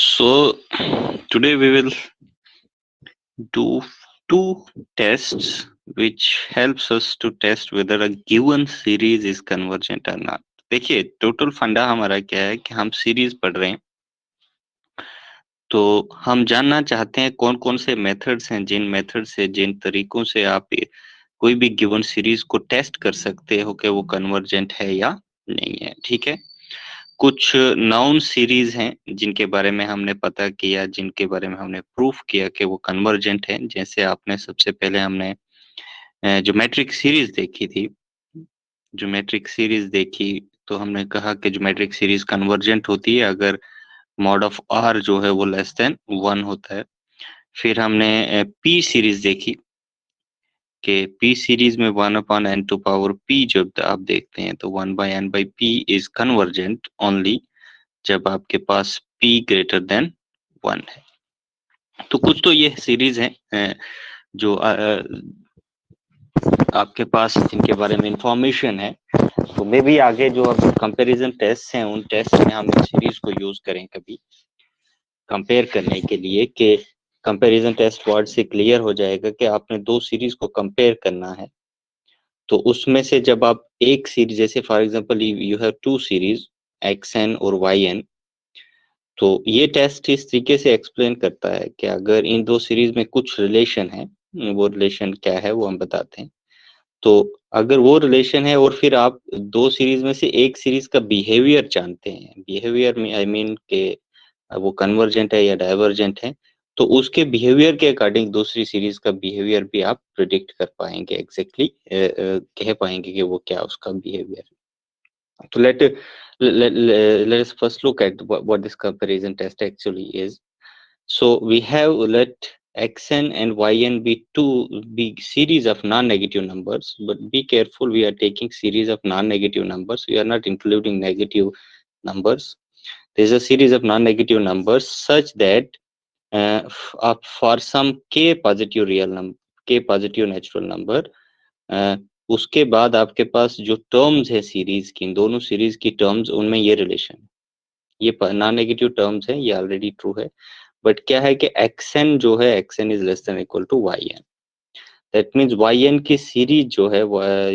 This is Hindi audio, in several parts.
So today we will do two tests which helps us to test whether a given series is convergent or not. देखिए टोटल फंडा हमारा क्या है कि हम सीरीज पढ़ रहे हैं, तो हम जानना चाहते हैं कौन कौन से मेथड्स हैं, जिन मेथड से जिन तरीकों से आप कोई भी गिवन सीरीज को टेस्ट कर सकते हो कि वो कन्वर्जेंट है या नहीं है। ठीक है, कुछ नाउन सीरीज हैं जिनके बारे में हमने पता किया, जिनके बारे में हमने प्रूफ किया कि वो कन्वर्जेंट हैं। जैसे आपने सबसे पहले हमने ज्योमेट्रिक सीरीज देखी थी, ज्योमेट्रिक सीरीज देखी तो हमने कहा कि ज्योमेट्रिक सीरीज कन्वर्जेंट होती है अगर मॉड ऑफ आर जो है वो लेस देन 1 होता है। फिर हमने पी सीरीज देखी कि पी सीरीज में 1/n⁴ जब आप देखते हैं तो 1/n/p इज कन्वर्जेंट ओनली जब आपके पास p ग्रेटर देन 1 है। तो कुछ तो ये सीरीज है जो आपके पास जिनके बारे में इंफॉर्मेशन है, तो मे भी आगे जो अब कंपैरिजन टेस्ट हैं उन टेस्ट में हम इन सीरीज को यूज करें कभी कंपेयर करने के लिए कि कंपैरिजन टेस्ट वर्ड से क्लियर हो जाएगा कि आपने दो सीरीज को कंपेयर करना है। तो उसमें से जब आप एक सीरीज, जैसे for example you have two series xn और yn, तो ये टेस्ट इस तरीके से एक्सप्लेन करता है कि अगर इन दो सीरीज में कुछ रिलेशन है, वो रिलेशन क्या है वो हम बताते हैं। तो अगर वो रिलेशन है और फिर आप दो सीरीज में से एक सीरीज का बिहेवियर जानते हैं, बिहेवियर में आई मीन के वो कन्वर्जेंट है या डाइवर्जेंट है, तो उसके बिहेवियर के अकॉर्डिंग दूसरी सीरीज का बिहेवियर भी आप प्रिडिक्ट कर पाएंगे, एग्जैक्टली कह पाएंगे कि वो क्या उसका बिहेवियर है। So let us first look at what this comparison test actually is. So we have let xn and yn be two big series of non-negative numbers, but be careful, we are taking series of non-negative numbers. We are not including negative numbers. There is a series of non-negative numbers such that for some k positive real number, k positive natural number, उसके बाद आपके पास जो टर्म्स है सीरीज की, इन दोनों सीरीज की टर्म्स, उनमें ये रिलेशन है, ये नॉन नेगेटिव टर्म्स है, ये ऑलरेडी ट्रू है। बट क्या है कि xn जो है, xn is less than equal to yn। That means yn की सीरीज जो है,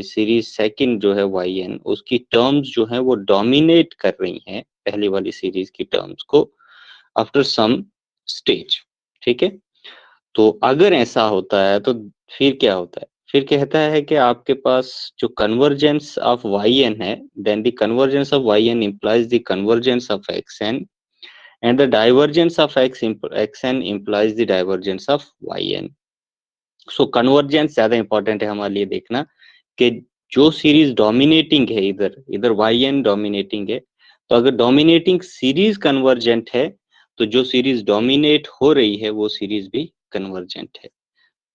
सीरीज सेकंड जो है yn, उसकी टर्म्स जो है वो डोमिनेट कर रही हैं पहली वाली सीरीज की टर्म्स को आफ्टर सम स्टेज। ठीक है, तो अगर ऐसा होता है तो फिर क्या होता है, फिर कहता है कि आपके पास जो कन्वर्जेंस ऑफ yn है, then the convergence of yn implies the convergence of xn and the divergence of xn implies the divergence of yn। So convergence ज्यादा इंपॉर्टेंट है हमारे लिए देखना कि जो सीरीज डोमिनेटिंग है, इधर इधर yn डोमिनेटिंग है, तो अगर डोमिनेटिंग सीरीज कन्वर्जेंट है तो जो सीरीज डोमिनेट हो रही है वो सीरीज भी कन्वर्जेंट है।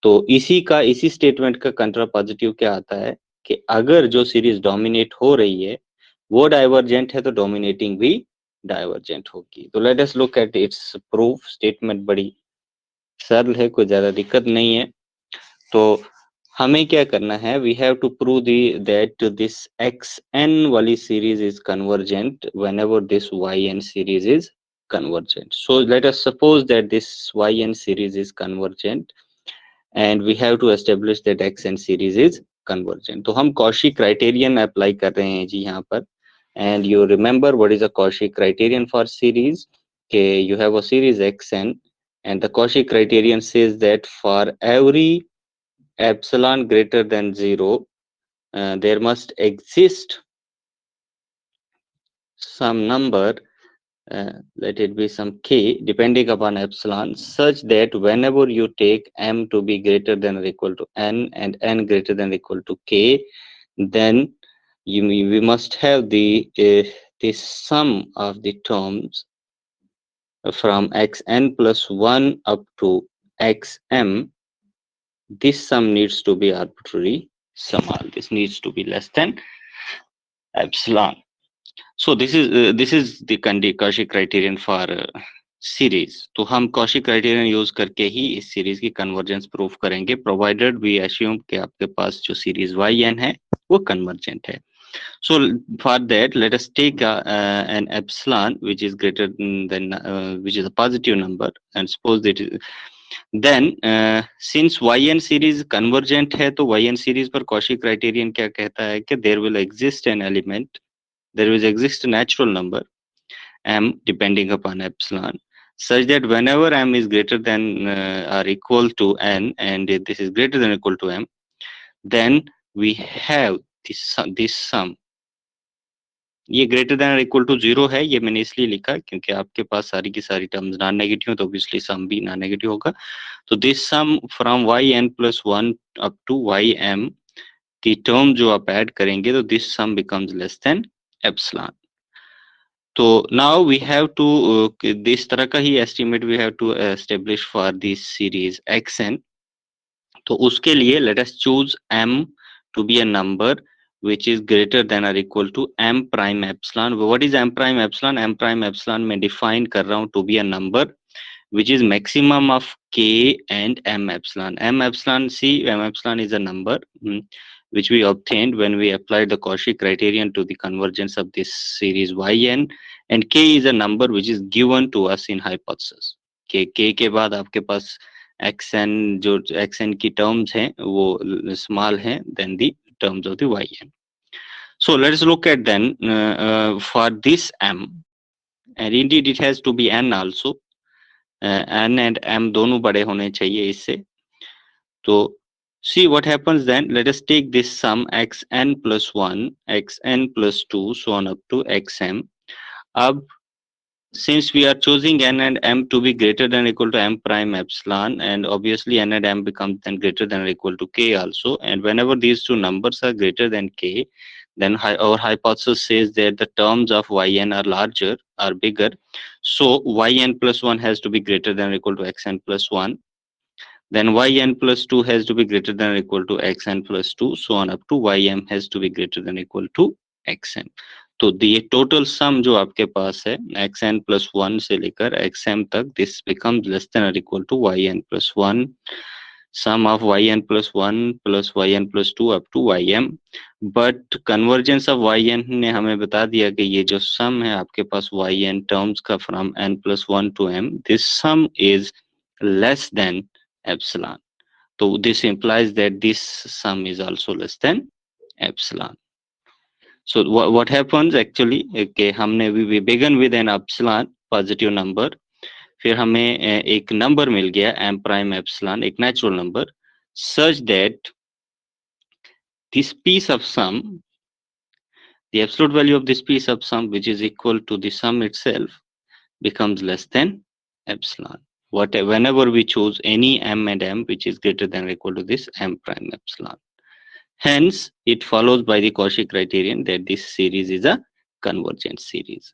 तो इसी स्टेटमेंट का कंट्रा पॉजिटिव क्या आता है कि अगर जो सीरीज डोमिनेट हो रही है वो डाइवर्जेंट है तो डोमिनेटिंग भी डाइवर्जेंट होगी। तो let us look at its proof. Statement बड़ी सरल है, कोई ज्यादा दिक्कत नहीं है। तो हमें क्या करना है, we have to prove that this xn वाली series is convergent whenever this yn series is convergent. So let us suppose that this yn series is convergent and we have to establish that xn series is convergent. तो हम Cauchy criterion अप्लाई कर रहे हैं जी यहाँ पर, and you remember what is a Cauchy criterion for series? Okay, you have a series xn and the Cauchy criterion says that for every epsilon greater than 0 there must exist some number, let it be some k depending upon epsilon, such that whenever you take m to be greater than or equal to n and n greater than or equal to k, then we must have the sum of the terms from xn plus 1 up to xm. This sum needs to be arbitrary sum. This needs to be less than epsilon. So this is the Cauchy criterion for series. तो हम Cauchy क्राइटेरियन यूज करके ही इस सीरीज की कन्वर्जेंस प्रूफ करेंगे, प्रोवाइडेड वी एज्यूम कि आपके पास जो सीरीज yn है वो कन्वर्जेंट है। So for that, let us take an epsilon which is greater than which is a positive number, and suppose that then since yn series convergent है, तो yn series पर Cauchy criterion क्या कहता है कि there will exist an element, there will exist a natural number m depending upon epsilon, such that whenever m is greater than or equal to n, and this is greater than or equal to m, then we have this sum. ये ग्रेटर देन इक्वल टू 0 है, ये मैंने इसलिए लिखा क्योंकि आपके पास सारी की सारी टर्म्स नॉन नेगेटिव, तो ऑब्वियसली सम भी नॉन नेगेटिव होगा. तो this sum from yn+1 up to ym की टर्म जो आप ऐड करेंगे, तो this sum becomes less than epsilon. तो now we have to this तरह का ही estimate we have to establish for this series xn. तो उसके लिए let us choose m to be a number which is greater than or equal to m prime epsilon. What is m prime epsilon? M prime epsilon मैं define कर रहा हूँ to be a number which is maximum of k and m epsilon. M epsilon, see, m epsilon is a number which we obtained when we applied the Cauchy criterion to the convergence of this series yn, and k is a number which is given to us in hypothesis. k के बाद आपके पास xn, जो xn की terms हैं वो small हैं than the terms of the yn. So let us look at then for this m, and indeed it has to be n also. n and m दोनों बड़े होने चाहिए इससे. तो see what happens then. Let us take this sum xn plus 1, xn plus 2, so on up to xm. अब since we are choosing n and m to be greater than or equal to m prime epsilon, and obviously n and m becomes then greater than or equal to k also, and whenever these two numbers are greater than k, then our hypothesis says that the terms of yn are larger, are bigger, so yn plus 1 has to be greater than or equal to xn plus 1, then yn plus 2 has to be greater than or equal to xn plus 2, so on up to ym has to be greater than or equal to xn. तो ये टोटल सम जो आपके पास है xn plus 1 से लेकर xm तक, this becomes less than or equal to yn plus 1, sum of yn plus 1 plus yn plus 2 up to ym. But convergence of yn ने हमें बता दिया कि ये जो सम है आपके पास yn टर्म्स का from n plus 1 to m, this some is less then epsilon. So this implies that this sum is also less than epsilon. So what happens actually, okay, हमने we begin with an epsilon positive number, फिर हमें एक number मिल गया m prime epsilon, एक natural number, such that this piece of sum, the absolute value of this piece of sum, which is equal to the sum itself, becomes less than epsilon. Whenever we choose any m and m which is greater than or equal to this m prime epsilon. Hence, it follows by the Cauchy criterion that this series is a convergent series.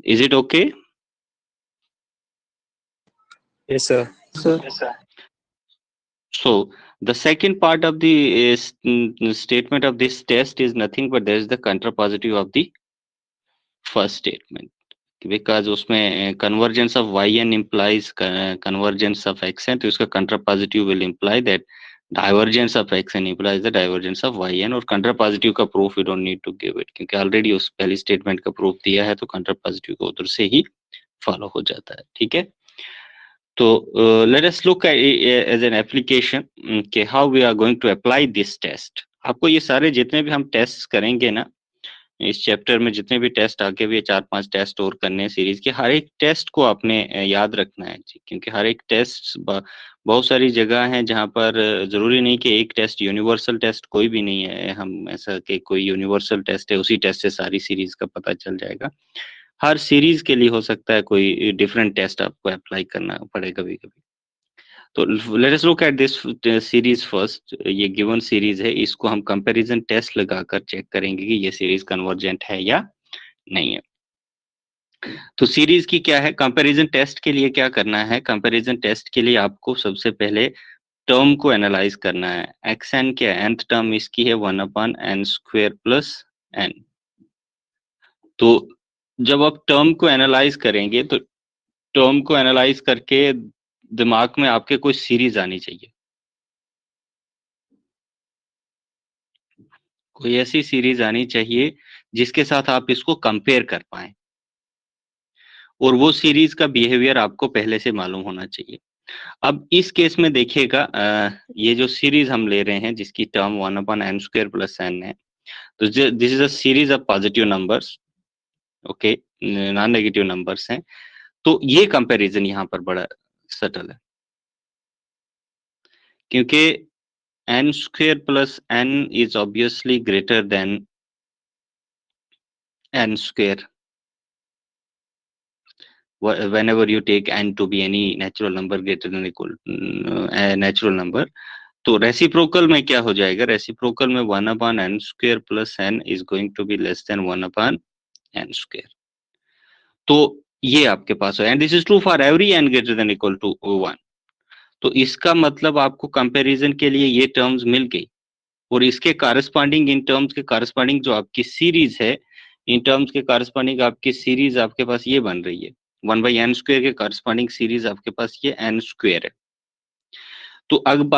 Is it okay? Yes, sir. Yes, sir. So, the second part of the statement of this test is nothing but there is the contrapositive of the first statement. Because उसमें convergence of yn implies convergence of xn, तो इसका contrapositive will imply that divergence of xn implies the divergence of yn, और contrapositive का proof we don't need to give it क्योंकि already उस पहली statement का proof दिया है, तो contrapositive को उधर से ही follow हो जाता है. ठीक है. तो let us look at it as an application कि how we are going to apply this test. आपको ये सारे जितने भी हम टेस्ट करेंगे ना इस चैप्टर में, जितने भी टेस्ट आगे भी 4-5 टेस्ट और करने हैं सीरीज के, हर एक टेस्ट को आपने याद रखना है जी, क्योंकि हर एक टेस्ट बहुत सारी जगह हैं जहां पर जरूरी नहीं कि एक टेस्ट यूनिवर्सल टेस्ट कोई भी नहीं है, हम ऐसा कि कोई यूनिवर्सल टेस्ट है उसी टेस्ट से सारी सीरीज का पता चल जाएगा. हर सीरीज के लिए हो सकता है कोई डिफरेंट टेस्ट आपको अप्लाई करना पड़े कभी कभी. तो let us look at this series first. ये गिवन सीरीज है, इसको हम कंपैरिजन टेस्ट लगाकर चेक करेंगे कि ये सीरीज कन्वर्जेंट है या नहीं है. तो सीरीज की क्या है, कंपैरिजन टेस्ट के लिए क्या करना है, कंपैरिजन टेस्ट के लिए आपको सबसे पहले टर्म को एनालाइज करना है. xn क्या है, nth टर्म इसकी है 1/n² प्लस n. तो जब आप टर्म को एनालाइज करेंगे तो टर्म को एनालाइज करके दिमाग में आपके कोई सीरीज आनी चाहिए. कोई ऐसी सीरीज आनी चाहिए जिसके साथ आप इसको कंपेयर कर पाए, और वो सीरीज का बिहेवियर आपको पहले से मालूम होना चाहिए। अब इस केस में देखिएगा, ये जो सीरीज हम ले रहे हैं जिसकी टर्म 1/n² + n है, तो this is a series of positive numbers, okay, non negative numbers हैं। तो ये कंपैरिजन यहाँ पर बड़ा सटल है, क्योंकि n² + n is obviously greater than n², whenever you take n to be any natural number greater than equal a natural number। तो रेसिप्रोकल में क्या हो जाएगा, रेसिप्रोकल में 1/n² + n is going to be less than 1/n²। तो ये आपके पास है, and this is true for every n greater than equal to 1। तो इसका मतलब आपको कंपैरिजन के लिए ये टर्म्स मिल गई, और इसके कारस्पॉन्डिंग, इन टर्म्स के कारस्पॉन्डिंग जो आपकी सीरीज है, इन टर्म्स के कारस्पॉन्डिंग आपकी सीरीज आपके पास ये बन रही है, 1/n² के कारस्पॉन्डिंग सीरीज आपके पास ये n² है। तो अब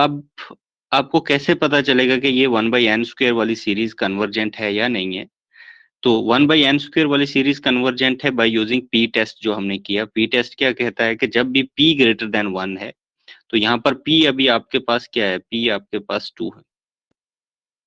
आपको कैसे पता चलेगा कि ये 1/n² वाली सीरीज कन्वर्जेंट है या नहीं है? तो 1/n² वाली सीरीज कन्वर्जेंट है बाय यूजिंग पी टेस्ट, जो हमने किया। पी टेस्ट क्या कहता है कि जब भी p ग्रेटर देन 1 है, तो यहाँ पर p अभी आपके पास क्या है, p आपके पास 2 है,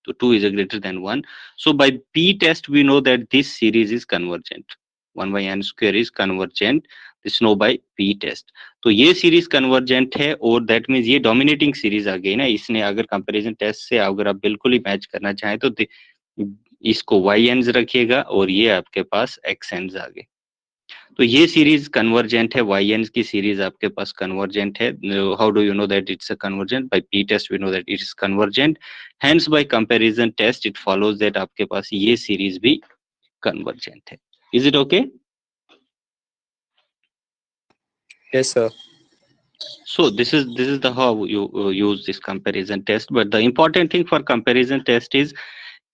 तो 2 is a greater than 1। So by p test we know that this series is convergent, 1/n² is convergent, this know by p test। तो ये सीरीज कन्वर्जेंट है, और दैट मीन्स ये डोमिनेटिंग सीरीज आ गई ना। इसने अगर कंपैरिजन टेस्ट से अगर आप बिल्कुल ही मैच करना चाहें तो इसको y_n's रखिएगा, और ये आपके पास x_n's आ गए। तो ये सीरीज कन्वर्जेंट है, y_n की सीरीज आपके पास कन्वर्जेंट है। How do you know that it's a convergent? By p test we know that it is convergent, hence by comparison test it follows that आपके पास ये सीरीज भी कन्वर्जेंट है। Is it okay? Yes, sir. So this is the how you use this comparison test, but the important thing for comparison test is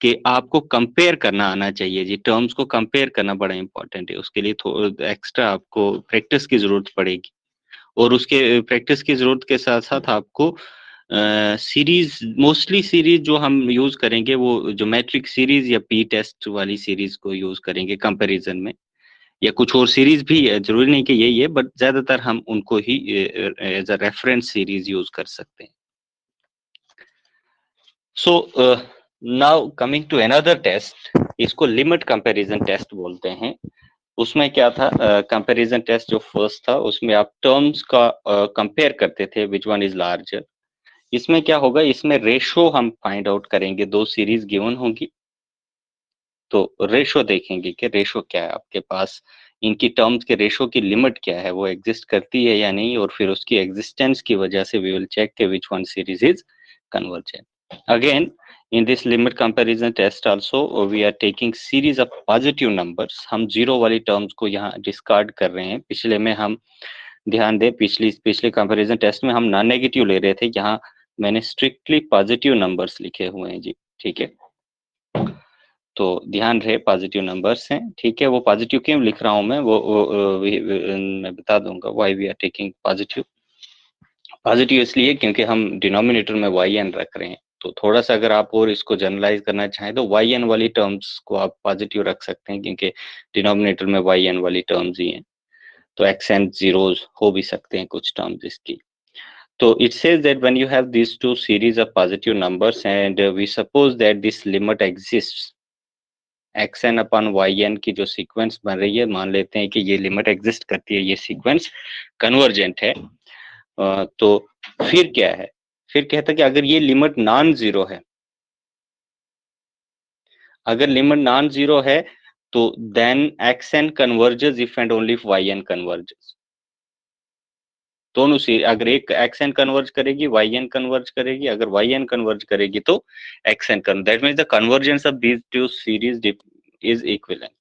कि आपको कंपेयर करना आना चाहिए जी। टर्म्स को कंपेयर करना बड़ा इंपॉर्टेंट है, उसके लिए थोड़ा एक्स्ट्रा आपको प्रैक्टिस की जरूरत पड़ेगी, और उसके प्रैक्टिस की जरूरत के साथ साथ आपको सीरीज, मोस्टली सीरीज जो हम यूज करेंगे वो ज्योमेट्रिक सीरीज या पी टेस्ट वाली सीरीज को यूज करेंगे कंपैरिजन में, या कुछ और सीरीज भी है, जरूरी नहीं कि यही है, बट ज्यादातर हम उनको ही as a reference series use कर सकते हैं। So now coming to another test, इसको लिमिट कंपैरिजन टेस्ट बोलते हैं। उसमें क्या था, कंपैरिजन टेस्ट जो फर्स्ट था उसमें आप टर्म्स का कंपेयर करते थे, विच वन इज लार्जर। इसमें क्या होगा, इसमें रेशो हम फाइंड आउट करेंगे, दो सीरीज गिवन होंगी, तो रेशो देखेंगे कि रेशो क्या है आपके पास, इनकी टर्म्स के रेशो की लिमिट क्या है, वो एग्जिस्ट करती है या नहीं, और फिर उसकी एग्जिस्टेंस की वजह से वी विल चेक के which one series is convergent. Again in this limit comparison test also we are taking series of positive numbers। हम जीरो वाली टर्म्स को यहाँ डिस्कार्ड कर रहे हैं। पिछले में हम ध्यान दें, पिछले कंपैरिजन टेस्ट में हम नॉन नेगेटिव ले रहे थे, यहाँ मैंने स्ट्रिक्टली पॉजिटिव नंबर्स लिखे हुए हैं जी, ठीक है। तो ध्यान रहे पॉजिटिव नंबर्स हैं, ठीक है। वो पॉजिटिव क्यों लिख रहा हूं मैं, मैं बता दूंगा why we are taking positive. Positive इसलिए क्योंकि हम डिनोमिनेटर में y_n रख रहे हैं, तो थोड़ा सा अगर आप और इसको जनरलाइज करना चाहें तो y_n वाली टर्म्स को आप पॉजिटिव रख सकते हैं, क्योंकि डिनोमिनेटर में y_n वाली टर्म्स ही हैं। तो x_n जीरोस हो भी सकते हैं कुछ टर्म्स इसकी। तो it says that when you have these two series of positive numbers and we suppose that this limit exists, xn/yn की जो सीक्वेंस बन रही है, मान लेते हैं कि ये लिमिट एग्जिस्ट करती है, ये सीक्वेंस कन्वर्जेंट है। तो फिर क्या है, फिर कहता है कि अगर ये लिमिट नॉन जीरो है, अगर लिमिट नॉन जीरो है तो then xn converges if and only if yn converges. दोनों सी, अगर एक xn कन्वर्ज करेगी, yn कन्वर्ज करेगी, अगर yn कन्वर्ज करेगी तो xn converge, that means the convergence of these two series is equivalent.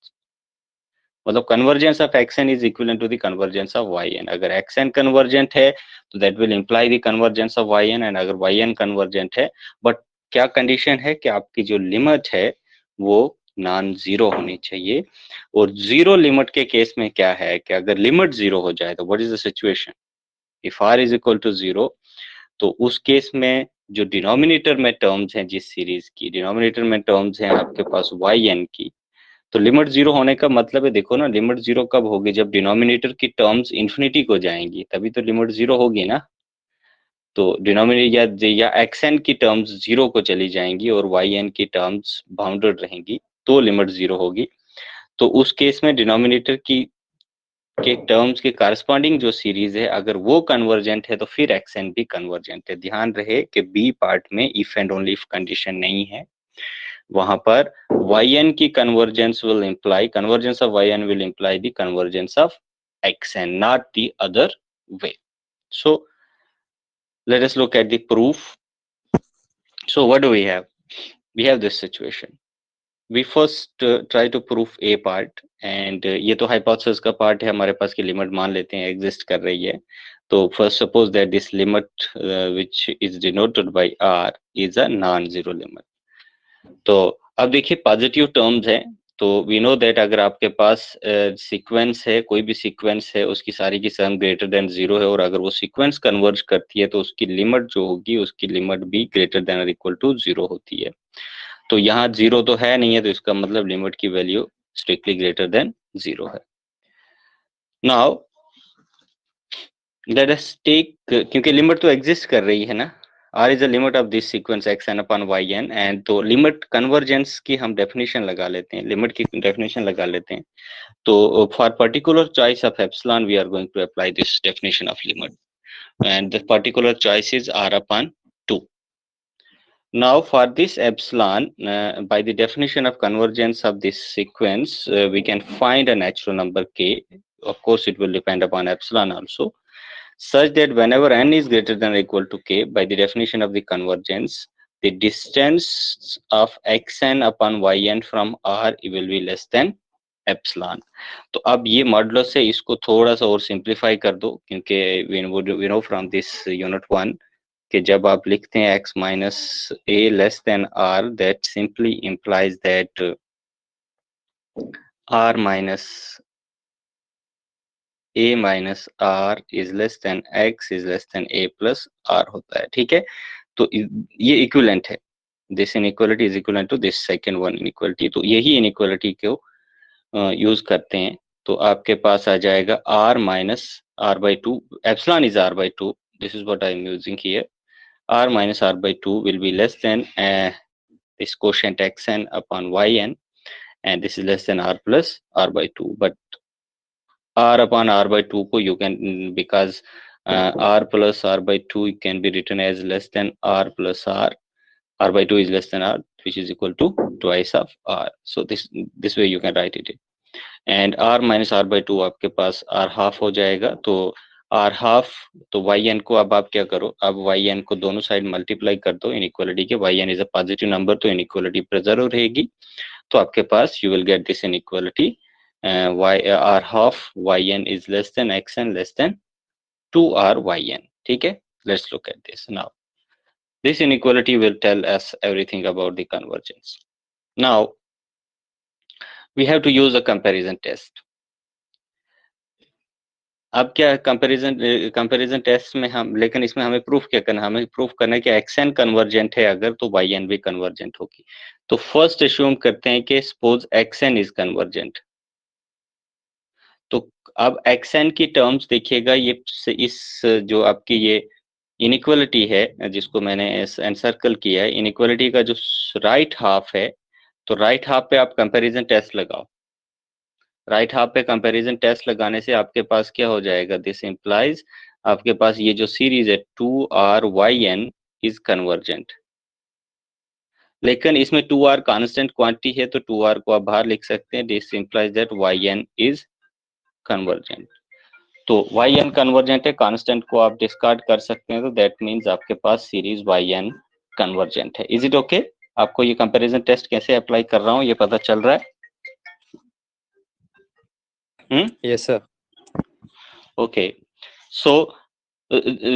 मतलब convergence of xn is equivalent to the convergence of yn। अगर xn कन्वर्जेंट है तो that will imply the convergence of yn, and अगर yn कन्वर्जेंट है, बट क्या कंडीशन है कि आपकी जो लिमिट है वो नॉन जीरो होनी चाहिए। और जीरो लिमिट के केस में क्या है कि अगर लिमिट जीरो हो जाए तो what is the situation, if r is equal to zero, तो उस केस में जो डिनोमिनेटर में टर्म्स हैं जिस सीरीज की, डिनोमिनेटर में टर्म्स हैं आपके पास yn की, तो लिमिट 0 होने का मतलब है, देखो ना, लिमिट 0 कब होगी, जब डिनोमिनेटर की टर्म्स इन्फिनिटी को जाएंगी, तभी तो लिमिट 0 होगी ना। तो डिनोमिनेटर या xn की टर्म्स 0 को चली जाएंगी और yn की टर्म्स बाउंडेड रहेंगी, तो लिमिट 0 होगी। तो उस केस में डिनोमिनेटर की के टर्म्स के कारस्पॉन्डिंग जो सीरीज है, अगर वो कन्वर्जेंट है तो फिर xn भी कन्वर्जेंट है। ध्यान रहे कि बी पार्ट में if and only if condition नहीं है, वहां पर yn की convergence will imply, convergence of yn will imply the convergence of xn, not the other way. So let us look at the proof. So what do we have? We have this situation. We first try to prove a part, and ये तो hypothesis का part है हमारे पास की लिमिट मान लेते हैं exist कर रही है। तो first suppose that this limit which is denoted by r is a non-zero limit. तो अब देखिए पॉजिटिव टर्म्स है, तो वी नो दैट अगर आपके पास सीक्वेंस है, कोई भी सीक्वेंस है, उसकी सारी की सम ग्रेटर देन 0 है, और अगर वो सीक्वेंस कन्वर्ज करती है तो उसकी लिमिट जो होगी, उसकी लिमिट भी ग्रेटर देन और इक्वल टू 0 होती है। तो यहाँ 0 तो है नहीं है, तो इसका मतलब लिमिट की वैल्यू स्ट्रिक्टली ग्रेटर देन 0 है। नाउ लेट अस टेक, क्योंकि लिमिट तो एग्जिस्ट कर रही है ना, r is the limit of this sequence xn upon yn, and तो लिमिट कन्वर्जेंस की हम डेफिनेशन लगा लेते हैं, लिमिट की डेफिनेशन लगा लेते हैं। तो for particular choice of epsilon we are going to apply this definition of limit, and the particular choice is r upon 2. Now for this epsilon, by the definition of convergence of this sequence, we can find a natural number k. Of course it will depend upon epsilon also, such that whenever n is greater than or equal to k, by the definition of the convergence, the distance of xn upon yn from r will be less than epsilon. तो अब ये मॉडुलस है, इसको थोड़ा सा और सिंप्लीफाई कर दो, क्योंकि we know from this unit 1 कि जब आप लिखते हैं x minus a less than r, that simply implies that r minus a minus r is less than x is less than a plus r होता है, ठीक है। तो ये इक्विवेलेंट है, this inequality is equivalent to this second one inequality. तो यही इनइक्वालिटी को यूज करते हैं, तो आपके पास आ जाएगा r minus r by 2, epsilon is r by 2, this is what I am using here, r minus r by 2 will be less than this quotient xn upon yn, and this is less than r plus r by 2, but r upon r by 2 को you can, because r plus r by 2 can be written as less than r plus r by 2 is less than r, which is equal to twice of r, so this way you can write it, and r minus r by 2 आपके पास r half हो जाएगा। तो r half, तो yn को अब आप क्या करो, अब yn को दोनों साइड मल्टीप्लाई कर दो इनइक्वालिटी के, yn is a positive number, तो इनइक्वालिटी प्रिजर्व रहेगी, तो आपके पास you will get this inequality r half yn is less than xn less than 2r yn, ठीक है। Let's look at this now. This inequality will tell us everything about the convergence. Now we have to use a comparison test. अब क्या कंपैरिजन टेस्ट में हम, लेकिन इसमें हमें प्रूफ क्या करना, हमें प्रूफ करना है कि xn कन्वर्जेंट है अगर, तो yn भी कन्वर्जेंट होगी। तो फर्स्ट एज्यूम करते हैं कि सपोज xn इज कन्वर्जेंट, तो अब xn की टर्म्स देखिएगा, ये इस जो आपकी ये इनइक्वालिटी है जिसको मैंने एनसर्कल किया है, इनइक्वालिटी का जो राइट हाफ है, तो राइट हाफ पे आप कंपैरिजन टेस्ट लगाओ, राइट हाफ पे कंपैरिजन टेस्ट लगाने से आपके पास क्या हो जाएगा, दिस इंप्लाइज आपके पास ये जो सीरीज है 2r is कन्वर्जेंट, लेकिन इसमें 2r कांस्टेंट क्वांटिटी है, तो 2r को आप बाहर लिख सकते हैं, this implies that yn is convergent. तो yn कन्वर्जेंट है, कांस्टेंट को आप डिस्कार्ड कर सकते हैं, तो दैट मीन्स आपके पास सीरीज yn कन्वर्जेंट है। Is it okay? आपको ये कंपैरिजन टेस्ट कैसे अप्लाई कर रहा हूँ ये पता चल रहा है? Yes sir. Okay, so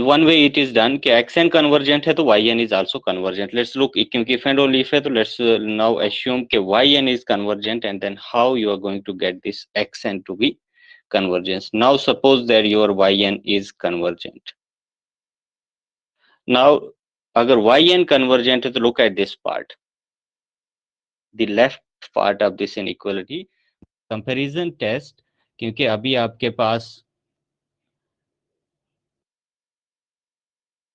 one way it is done कि xn convergent है तो yn is also convergent. Let's look, क्योंकि if and only if है तो let's now assume कि yn is convergent, and then how you are going to get this xn to be convergence. Now suppose that your yn is convergent. Now अगर yn कन्वर्जेंट है तो look at this part, the left part of this inequality, comparison test, क्योंकि अभी आपके पास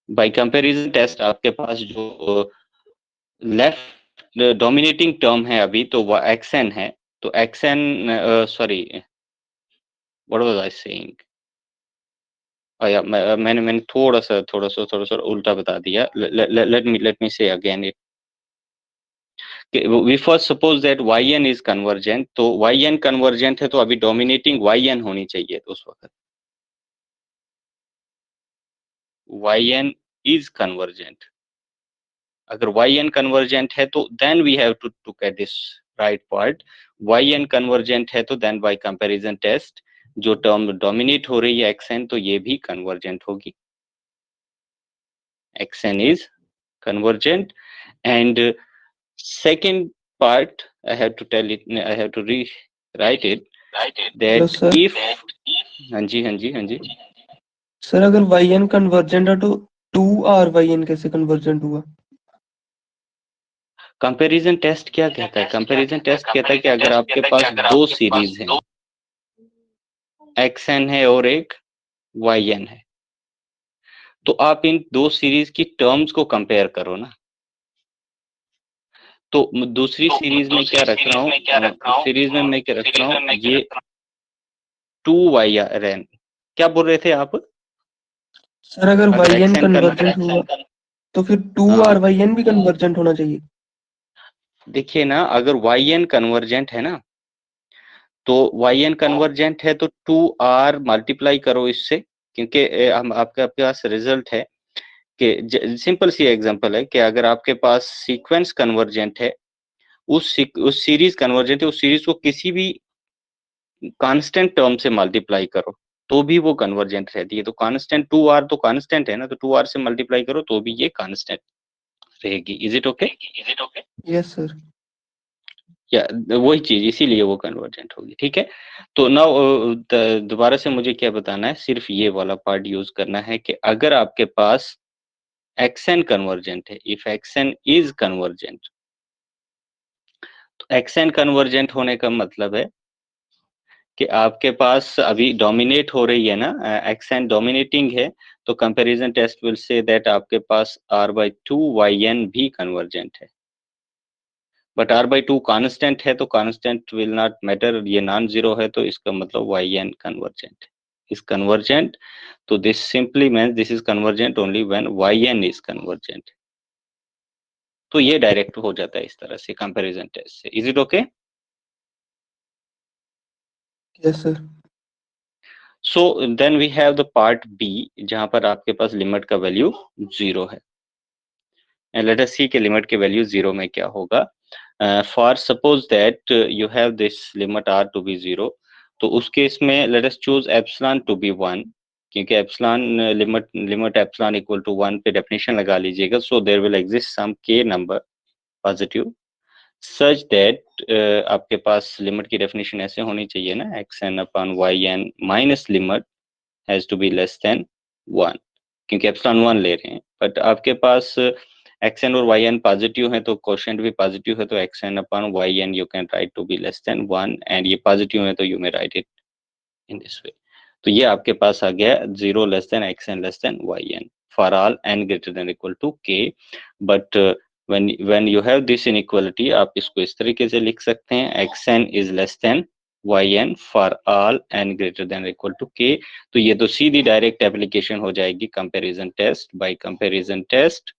बाय कंपैरिजन टेस्ट आपके पास जो लेफ्ट डोमिनेटिंग टर्म है अभी, तो वो xn है, तो xn sorry what was I saying, मैंने थोड़ा सा उल्टा बता दिया. Let me say again it. We first suppose that yn is convergent, तो yn कन्वर्जेंट है तो अभी डोमिनेटिंग yn होनी चाहिए. तो उस वक्त yn इज कन्वर्जेंट. अगर yn कन्वर्जेंट है तो then we have to get this right part. yn convergent है तो देन बाय कंपैरिजन टेस्ट जो टर्म डोमिनेट हो रही है xn, तो ये भी कन्वर्जेंट होगी. xn is convergent. And second part I have to tell it, I have to rewrite it that Yes, sir. if हाँ जी सर अगर yn कन्वर्जेंट है तो 2ryn कैसे कन्वर्जेंट हुआ? कंपैरिजन टेस्ट क्या कहता है? कंपैरिजन टेस्ट कहता है कि अगर आपके पास दो सीरीज हैं, xn है और एक yn है, तो आप इन दो सीरीज की टर्म्स को कंपेयर करो ना. तो दूसरी सीरीज में क्या रख रहा हूँ, सीरीज में मैं क्या रख रहा हूँ, ये 2yn. क्या बोल रहे थे आप? सर अगर अगर yn xn कन्वर्जेंट हुआ तो फिर 2ryn भी कन्वर्जेंट होना चाहिए. देखिए ना, अगर yn कन्वर्जेंट है ना, तो yn कन्वर्जेंट है तो 2r मल्टीप्लाई करो इससे, क्योंकि हम आपके पास रिजल्ट है कि सिंपल सी एग्जांपल है कि अगर आपके पास सीक्वेंस कन्वर्जेंट है, उस सीरीज कन्वर्जेंट है, उस सीरीज को किसी भी कांस्टेंट टर्म से मल्टीप्लाई करो तो भी वो कन्वर्जेंट रहती है. तो कांस्टेंट 2r तो कांस्टेंट है ना, तो 2r से मल्टीप्लाई करो तो भी ये कांस्टेंट रहेगी. Is it okay? Yes sir. या वही चीज, इसीलिए वो कन्वर्जेंट होगी. ठीक है, तो नाउ दोबारा से मुझे क्या बताना है, सिर्फ ये वाला पार्ट यूज करना है कि अगर आपके पास xn कन्वर्जेंट है, इफ xn इज कन्वर्जेंट, तो xn कन्वर्जेंट होने का मतलब है कि आपके पास अभी डोमिनेट हो रही है ना, xn डोमिनेटिंग है, तो comparison test will say that आपके पास r/2 yn भी कन्वर्जेंट है. बट r/2 कांस्टेंट है, तो कांस्टेंट विल नॉट मैटर, ये नॉन जीरो है, तो इसका मतलब yn कन्वर्जेंट इज कन्वर्जेंट. तो this simply means this is convergent only when yn is convergent. तो ये डायरेक्ट हो जाता है इस तरह से कंपैरिजन टेस्ट से. Is it okay? Yes sir. So then we have the part B, जहां पर आपके पास लिमिट का वैल्यू 0 है. एंड लेट अस सी कि लिमिट के वैल्यू 0 में क्या होगा. For suppose that you have this limit r to be 0, तो उस केस में let us choose epsilon to be 1, क्योंकि epsilon limit epsilon equal to 1 पे डेफिनेशन लगा लीजिएगा. So there will exist some k number positive such that आपके पास लिमिट की डेफिनेशन ऐसे होनी चाहिए ना, xn upon yn minus limit has to be less than 1, क्योंकि एप्सिलॉन 1 ले रहे हैं. बट आपके पास xn और yn पॉजिटिव है, तो कोशेंट भी पॉजिटिव है, तो xn upon yn you can write to be less than 1, and ये पॉजिटिव है तो you may write it in this way. तो ये आपके पास आ गया 0 less than xn less than yn for all n greater than equal to k. But when you have this inequality, आप इसको इस तरीके से लिख सकते हैं, xn is less than yn for all n greater than or equal to k. तो ये तो सीधी डायरेक्ट एप्लीकेशन हो जाएगी comparison test. By comparison test,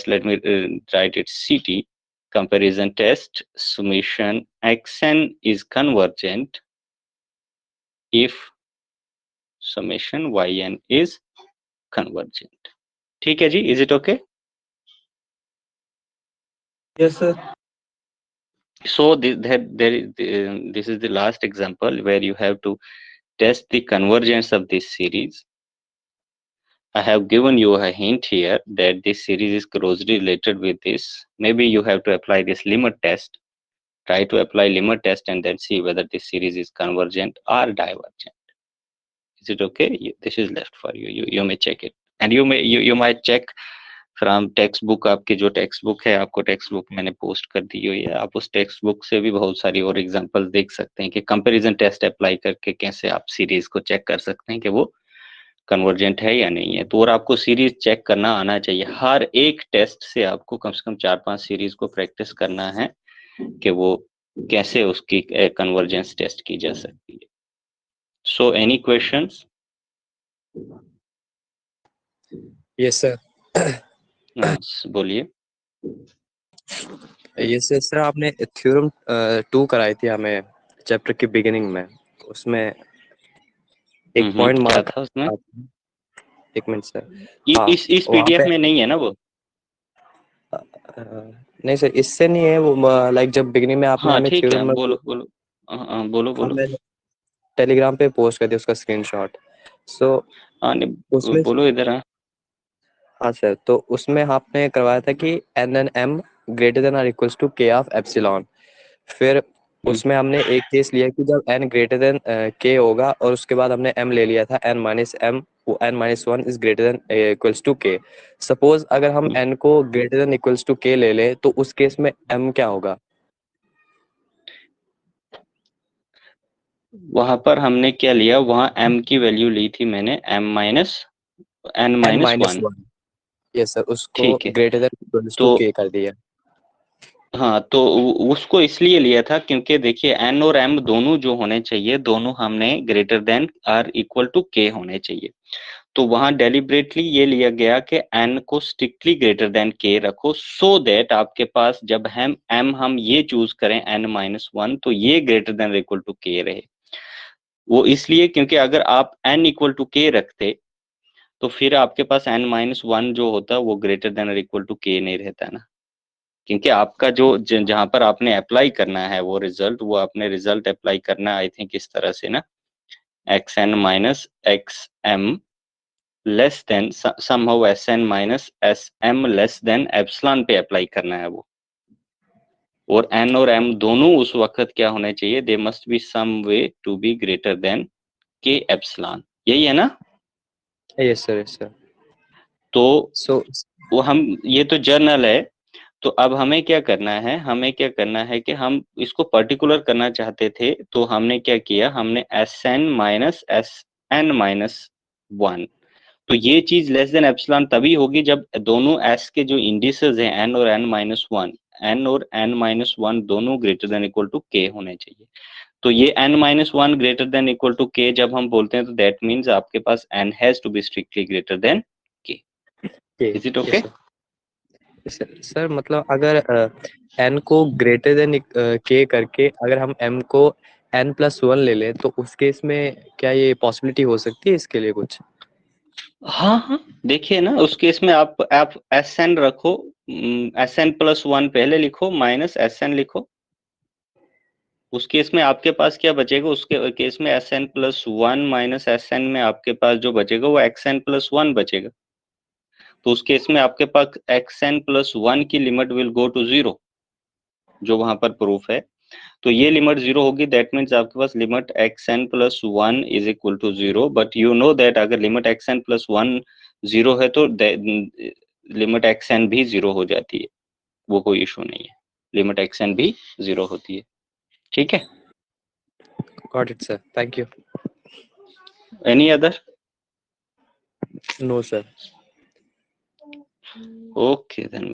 let me write it ct, comparison test, summation xn is convergent if summation yn is convergent. ठीक है जी, is it okay? Yes sir. So this is the last example where you have to test the convergence of this series. I have given you a hint here that this series is closely related with this. Maybe you have to apply this limit test. Try to apply limit test and then see whether this series is convergent or divergent. Is it okay? This is left for you. You may check it. And you might check from text book, आपके जो टेक्स्ट बुक है, आपको टेक्स्ट बुक मैंने पोस्ट कर दी हुई है, आप उस टेक्स्ट बुक से भी बहुत सारी और एग्जांपल देख सकते हैं कि कंपैरिजन टेस्ट अप्लाई करके कैसे आप सीरीज को चेक कर सकते हैं कि वो कन्वर्जेंट है या नहीं है। तो और आपको सीरीज चेक करना आना चाहिए। हर एक टेस्ट से आपको कम से कम 4-5 सीरीज को प्रैक्टिस करना है कि वो कैसे उसकी कन्वर्जेंस टेस्ट की जा सकती है। So any questions? Yes sir. बोलिए। यस सर, आपने थ्योरम 2 कराई थी हमें चैप्टर की बिगिनिंग में, उसमें एक पॉइंट क्या मार्क। था उसमें? एक मिनट सर। हाँ, इस वहाँ पीडीएफ पे में नहीं है ना वो? नहीं सर, इससे नहीं है वो। लाइक जब बिगिनिंग में आपने हाँ हमें ठीक है, थ्योरम में, बोलो बोलो। हाँ, बोलो बोलो। हमें टेलीग्राम पे पोस्ट कर दिया उसका स्क्रीनशॉट। सो हाँ नहीं, उसमें, बोलो इधर। हाँ हाँ सर, तो उसमें आपने करवाया था कि n n m greater than or equals to k of epsilon. फिर उसमें हमने एक केस लिया कि जब n ग्रेटर देन के होगा, और उसके बाद हमने m ले लिया था n माइनस एम, वो n minus one is greater than equals to k. Suppose अगर हम n को ग्रेटर देन इक्वल्स टू के ले ले, तो उस केस में m क्या होगा? वहां पर हमने क्या लिया, वहां m की वैल्यू ली थी मैंने m minus n n minus minus one. One. Yes sir, उसको ठीक है। ग्रेटर देन इक्वल्स टू तो के कर दिया। हाँ, तो उसको इसलिए लिया था क्योंकि देखिए n और m दोनों जो होने चाहिए, दोनों हमने greater than or equal to k होने चाहिए। तो वहां डेलिबरेटली ये लिया गया कि n को स्ट्रिक्टली ग्रेटर देन के रखो, सो दैट आपके पास जब हम ये चूज करें n माइनस वन, तो ये ग्रेटर देन इक्वल टू के रहे। वो इसलिए क्योंकि अगर आप n इक्वल टू के रखते तो फिर आपके पास n माइनस वन जो होता वो ग्रेटर देन और इक्वल टू के नहीं रहता ना। क्योंकि आपका जो जहां पर आपने अप्लाई करना है वो रिजल्ट, वो आपने रिजल्ट अप्लाई करना आई थिंक इस तरह से ना, x n minus x m less than somehow s n minus s m less than epsilon पे अप्लाई करना है वो। और एन और एम दोनों उस वक्त क्या होने चाहिए, they must be some way to be greater than k epsilon. यही है ना? Yes sir, yes sir. तो सो वो हम, ये तो जर्नल है। तो अब हमें क्या करना है, हमें क्या करना है कि हम इसको पर्टिकुलर करना चाहते थे, तो हमने क्या किया, हमने s n minus s n minus one. तो ये चीज लेस देन एप्सिलॉन तभी होगी जब दोनों एस के जो इंडिसेस हैं एन और एन माइनस वन, एन और एन माइनस वन दोनों greater than equal to k होने चाहिए। तो ये n minus one greater than equal to k जब हम बोलते हैं, तो दैट मीन्स आपके पास n has to be strictly greater than k। Is it okay? Sir मतलब अगर n को ग्रेटर देन के करके अगर हम m को n प्लस वन ले लें, तो उस केस में क्या ये पॉसिबिलिटी हो सकती है इसके लिए कुछ? हाँ हाँ, देखिए ना, उस केस में आप एस एन रखो, एस एन प्लस वन पहले लिखो, माइनस एस एन लिखो। उस केस में आपके पास क्या बचेगा, उसके केस में s n plus one minus s n में आपके पास जो बचेगा वो एक्स एन प्लस वन बचेगा। तो उस केस में आपके पास एक्स एन प्लस वन की limit will go to zero, जो वहां पर प्रूफ है। तो ये लिमिट जीरो होगी, दैट मीन्स आपके पास limit X N plus one is equal to zero. But you know that अगर limit X N plus one zero है तो लिमिट एक्स एन भी जीरो हो जाती है, वो कोई इशू नहीं है, लिमिट एक्स एन भी जीरो होती है। ठीक है? Got it sir, thank you. Any other? No sir. Okay then.